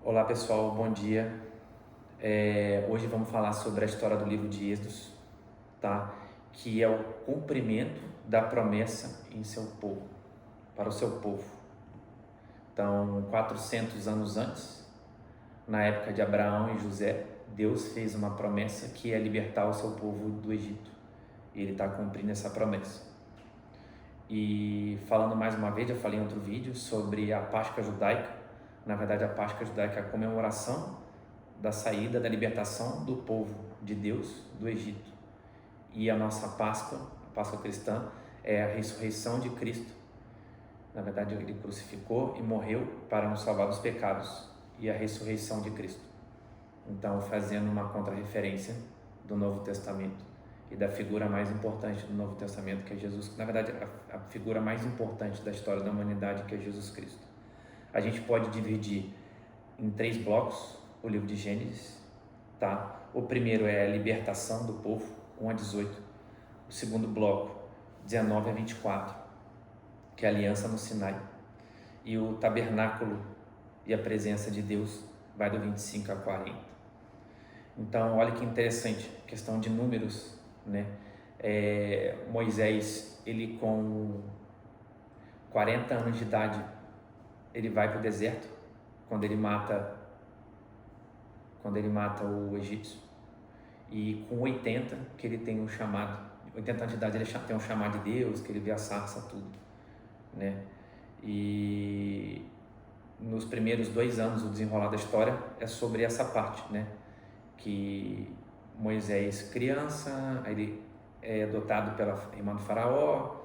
Olá pessoal, bom dia. Hoje vamos falar sobre a história do livro de Êxodos, tá? Que é o cumprimento da promessa em seu povo, para o seu povo. Então, 400 anos antes, na época de Abraão e José, Deus fez uma promessa que é libertar o seu povo do Egito. E Ele está cumprindo essa promessa. E falando mais uma vez, já falei em outro vídeo sobre a Páscoa judaica. Na verdade, a Páscoa judaica é a comemoração da saída, da libertação do povo de Deus do Egito. E a nossa Páscoa, a Páscoa cristã, é a ressurreição de Cristo. Na verdade, Ele crucificou e morreu para nos salvar dos pecados, e a ressurreição de Cristo. Então, fazendo uma contrarreferência do Novo Testamento e da figura mais importante do Novo Testamento, que é Jesus, na verdade, a figura mais importante da história da humanidade, que é Jesus Cristo. A gente pode dividir em 3 blocos o livro de Gênesis, tá? O primeiro é a libertação do povo, 1 a 18. O segundo bloco, 19 a 24, que é a aliança no Sinai. E o tabernáculo e a presença de Deus vai do 25 a 40. Então, olha que interessante, questão de números, né? Moisés, ele com 40 anos de idade, ele vai para o deserto, quando ele mata o egípcio, e com 80 que ele tem um chamado, 80 anos de idade ele tem um chamado de Deus, que ele vê a sarça, tudo, né? E nos primeiros 2 anos o desenrolar da história é sobre essa parte, né? Que Moisés criança, aí ele é adotado pela irmã do faraó,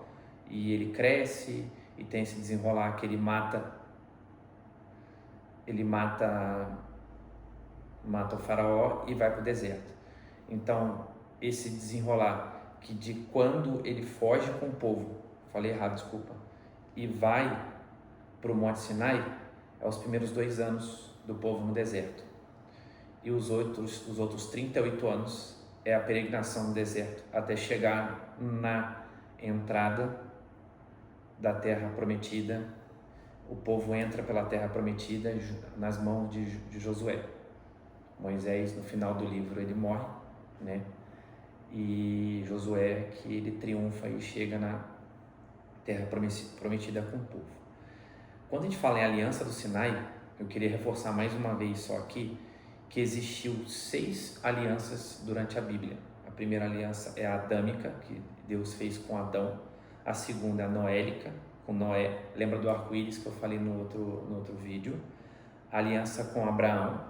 e ele cresce e tem esse desenrolar que ele mata o faraó e vai para o deserto. Então, esse desenrolar que de quando ele foge com o povo, falei errado, desculpa, e vai para o Monte Sinai, é os primeiros 2 anos do povo no deserto. E os outros 38 anos é a peregrinação no deserto, até chegar na entrada da terra prometida. O povo entra pela terra prometida nas mãos de Josué. Moisés, no final do livro, ele morre, né? E Josué, que ele triunfa e chega na terra prometida com o povo. Quando a gente fala em aliança do Sinai, eu queria reforçar mais uma vez só aqui, que existiu 6 alianças durante a Bíblia. A primeira aliança é a adâmica, que Deus fez com Adão. A segunda é a noélica, com Noé. Lembra do arco-íris que eu falei no outro vídeo? A aliança com Abraão,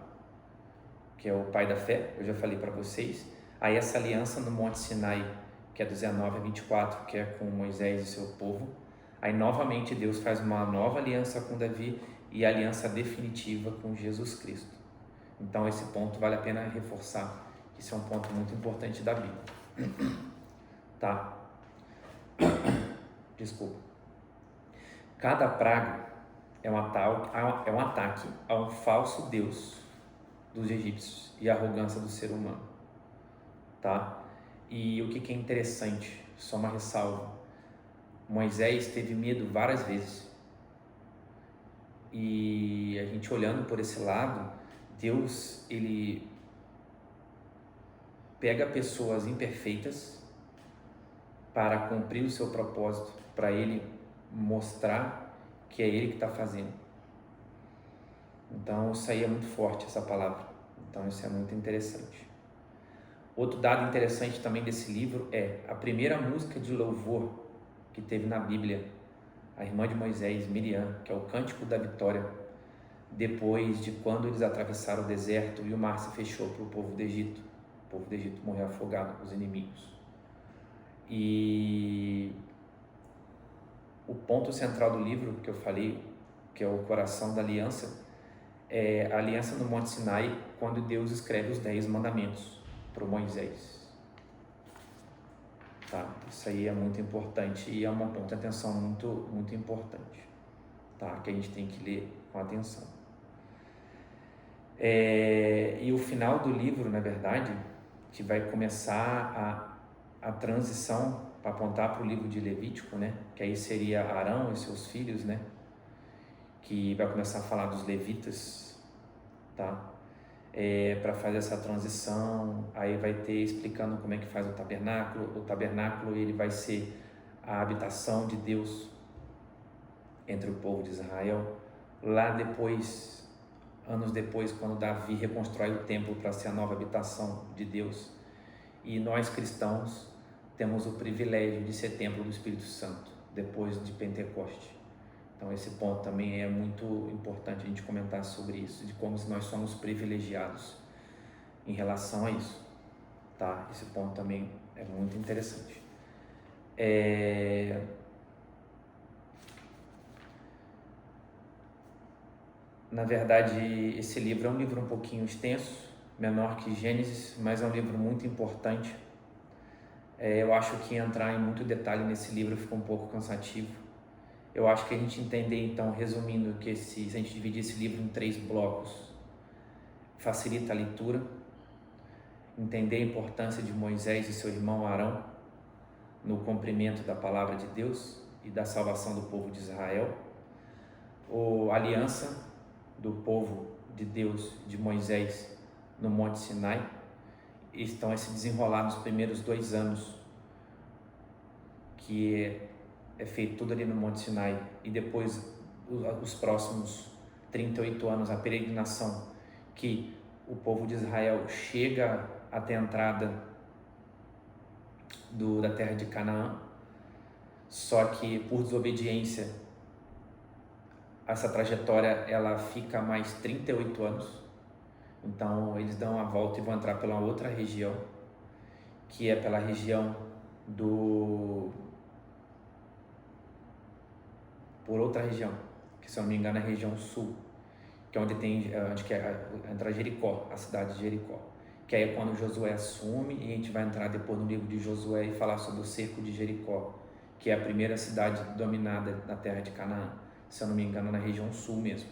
que é o pai da fé, eu já falei para vocês. Aí essa aliança no Monte Sinai, que é do 19 a 24, que é com Moisés e seu povo. Aí novamente Deus faz uma nova aliança com Davi e a aliança definitiva com Jesus Cristo. Então esse ponto vale a pena reforçar, que isso é um ponto muito importante da Bíblia. Tá? Desculpa. Cada praga é um ataque a um falso Deus dos egípcios e a arrogância do ser humano, tá? E o que é interessante, só uma ressalva, Moisés teve medo várias vezes, e a gente olhando por esse lado, Deus, ele pega pessoas imperfeitas para cumprir o seu propósito, para ele mostrar que é ele que está fazendo. Então isso aí é muito forte, essa palavra. Então isso é muito interessante. Outro dado interessante também desse livro é a primeira música de louvor que teve na Bíblia, a irmã de Moisés, Miriam, que é o Cântico da Vitória, depois de quando eles atravessaram o deserto e o mar se fechou para o povo do Egito. O povo do Egito morreu afogado com os inimigos. E o ponto central do livro que eu falei, que é o coração da aliança, é a aliança no Monte Sinai, quando Deus escreve os 10 mandamentos para Moisés. Tá? Isso aí é muito importante e é um ponto de atenção muito, muito importante, tá? Que a gente tem que ler com atenção. E o final do livro, na verdade, que vai começar a transição para apontar para o livro de Levítico, né? Que aí seria Arão e seus filhos, né? Que vai começar a falar dos levitas, tá? Para fazer essa transição, aí vai ter explicando como é que faz o tabernáculo. O tabernáculo ele vai ser a habitação de Deus entre o povo de Israel. Lá depois, anos depois, quando Davi reconstrói o templo para ser a nova habitação de Deus, e nós cristãos temos o privilégio de ser templo do Espírito Santo depois de Pentecoste. Então esse ponto também é muito importante a gente comentar sobre isso, de como nós somos privilegiados em relação a isso, tá? Esse ponto também é muito interessante. Na verdade, esse livro é um livro um pouquinho extenso, menor que Gênesis, mas é um livro muito importante. Eu acho que entrar em muito detalhe nesse livro fica um pouco cansativo. Eu acho que a gente entender, então, resumindo, que se a gente dividir esse livro em 3 blocos, facilita a leitura, entender a importância de Moisés e seu irmão Arão no cumprimento da palavra de Deus e da salvação do povo de Israel, a aliança do povo de Deus, de Moisés, no Monte Sinai. Então, esse desenrolar nos primeiros 2 anos, que é feito tudo ali no Monte Sinai, e depois os próximos 38 anos, a peregrinação, que o povo de Israel chega até a entrada da terra de Canaã, só que por desobediência, essa trajetória ela fica mais 38 anos, então eles dão a volta e vão entrar pela outra região, que é pela região por outra região, que se eu não me engano é a região sul, que é onde entra Jericó, a cidade de Jericó, que aí é quando Josué assume, e a gente vai entrar depois no livro de Josué e falar sobre o cerco de Jericó, que é a primeira cidade dominada na terra de Canaã, se eu não me engano na região sul mesmo.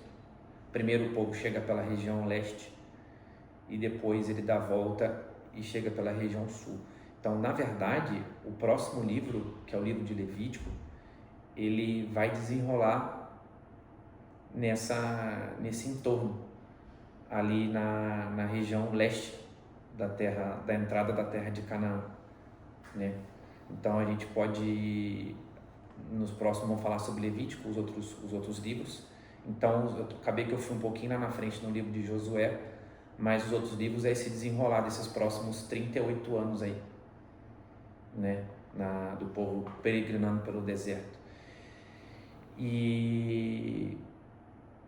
Primeiro o povo chega pela região leste e depois ele dá a volta e chega pela região sul. Então, na verdade, o próximo livro, que é o livro de Levítico, ele vai desenrolar nesse entorno, ali na região leste da entrada da terra de Canaã, né? Então a gente pode, nos próximos vamos falar sobre Levítico, os outros livros. Então acabei que eu fui um pouquinho lá na frente no livro de Josué, mas os outros livros é esse desenrolar desses próximos 38 anos aí, né? Do povo peregrinando pelo deserto. E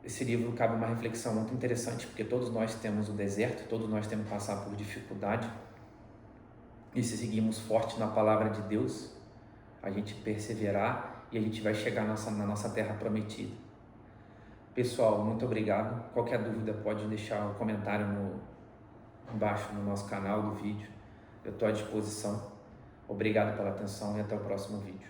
esse livro cabe uma reflexão muito interessante, porque todos nós temos o deserto, todos nós temos que passar por dificuldade, e se seguirmos forte na palavra de Deus, a gente perseverar e a gente vai chegar na nossa terra prometida. Pessoal, muito obrigado. Qualquer dúvida pode deixar um comentário embaixo no nosso canal do vídeo. Eu estou à disposição. Obrigado pela atenção e até o próximo vídeo.